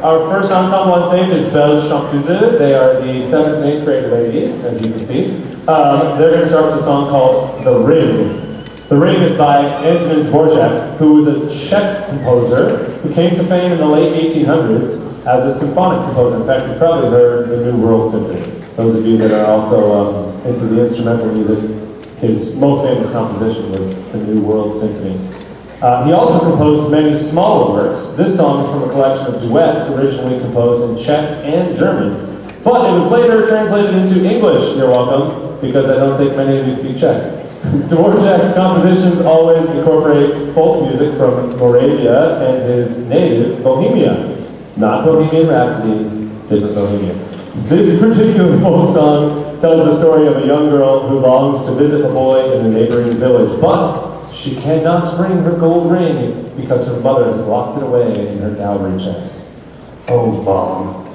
Our first ensemble on stage is Belles Chanteuses. They are the 7th and 8th grade ladies, as you can see. They're going to start with a song called The Ring. The Ring is by Antonin Dvorak, who was a Czech composer who came to fame in the late 1800s as a symphonic composer. In fact, you've probably heard the New World Symphony. Those of you that are also into the instrumental music, his most famous composition was the New World Symphony. He also composed many smaller works. This song is from a collection of duets originally composed in Czech and German, but it was later translated into English, you're welcome, because I don't think many of you speak Czech. Dvorak's compositions always incorporate folk music from Moravia and his native Bohemia. Not Bohemian Rhapsody, different Bohemia. This particular folk song tells the story of a young girl who longs to visit a boy in a neighboring village, but she cannot bring her gold ring because her mother has locked it away in her dowry chest. Oh, Mom.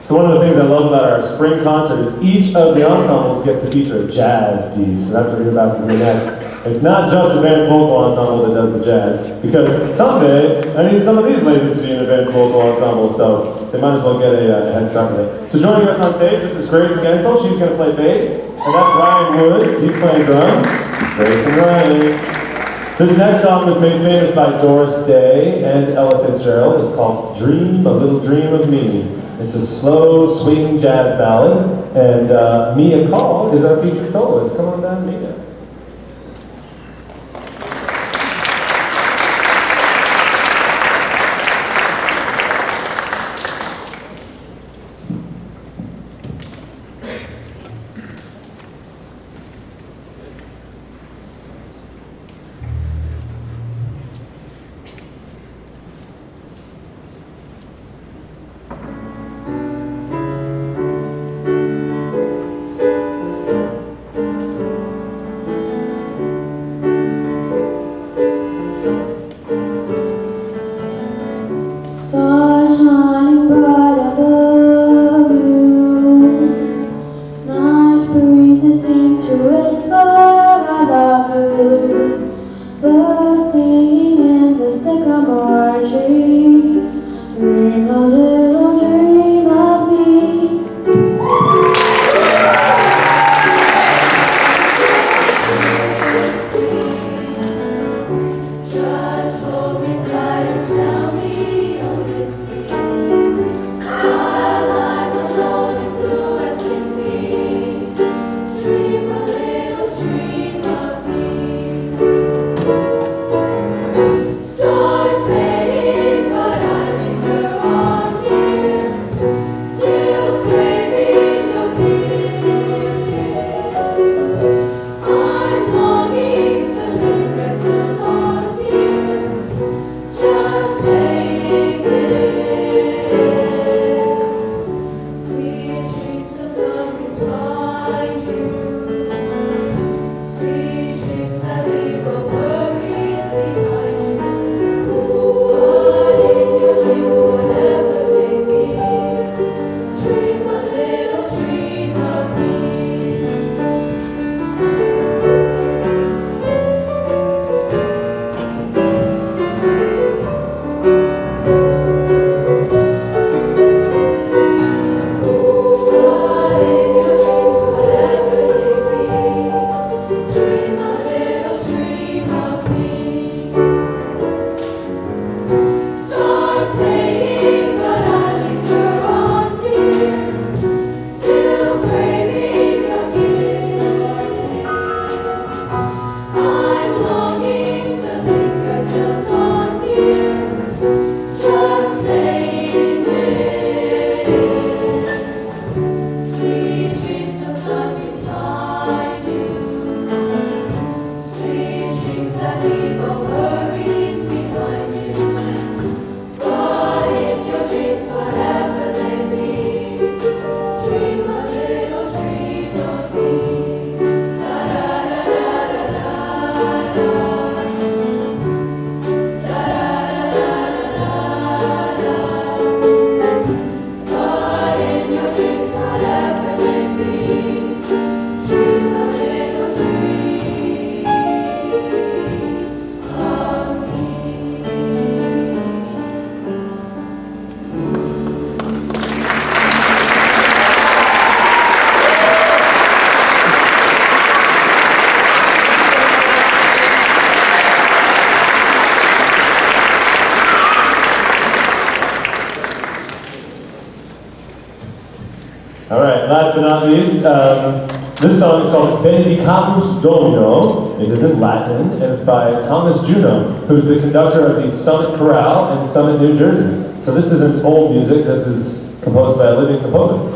So one of the things I love about our spring concert is each of the ensembles gets to feature a jazz piece. So that's what you're about to hear next. It's not just advanced vocal ensemble that does the jazz, because someday I need some of these ladies to be an advanced vocal ensemble, so they might as well get a head start with it. So joining us on stage, this is Grace Gensel. She's going to play bass, and that's Ryan Woods. He's playing drums. Grace and Ryan. This next song was made famous by Doris Day and Ella Fitzgerald. It's called Dream, a Little Dream of Me. It's a slow, swing jazz ballad, and Mia Call is our featured soloist. Come on down, Mia. All right, last but not least, this song is called Benedicamus Domino. It is in Latin, and it's by Thomas Juneau, who's the conductor of the Summit Chorale in Summit, New Jersey. So this isn't old music, this is composed by a living composer.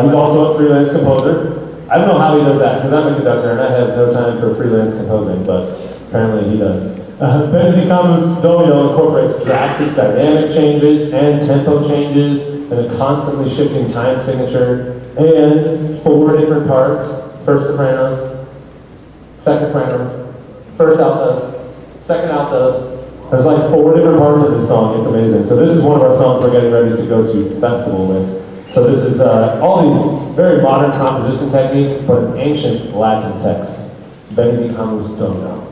He's also a freelance composer. I don't know how he does that, because I'm a conductor and I have no time for freelance composing, but apparently he does. Benedicamus Domino incorporates drastic dynamic changes and tempo changes and a constantly shifting time signature and 4 different parts. First sopranos, second sopranos, first altos, second altos. There's like 4 different parts of this song. It's amazing. So this is one of our songs we're getting ready to go to festival with. So this is all these very modern composition techniques, but an ancient Latin text. Benedicamus Domino.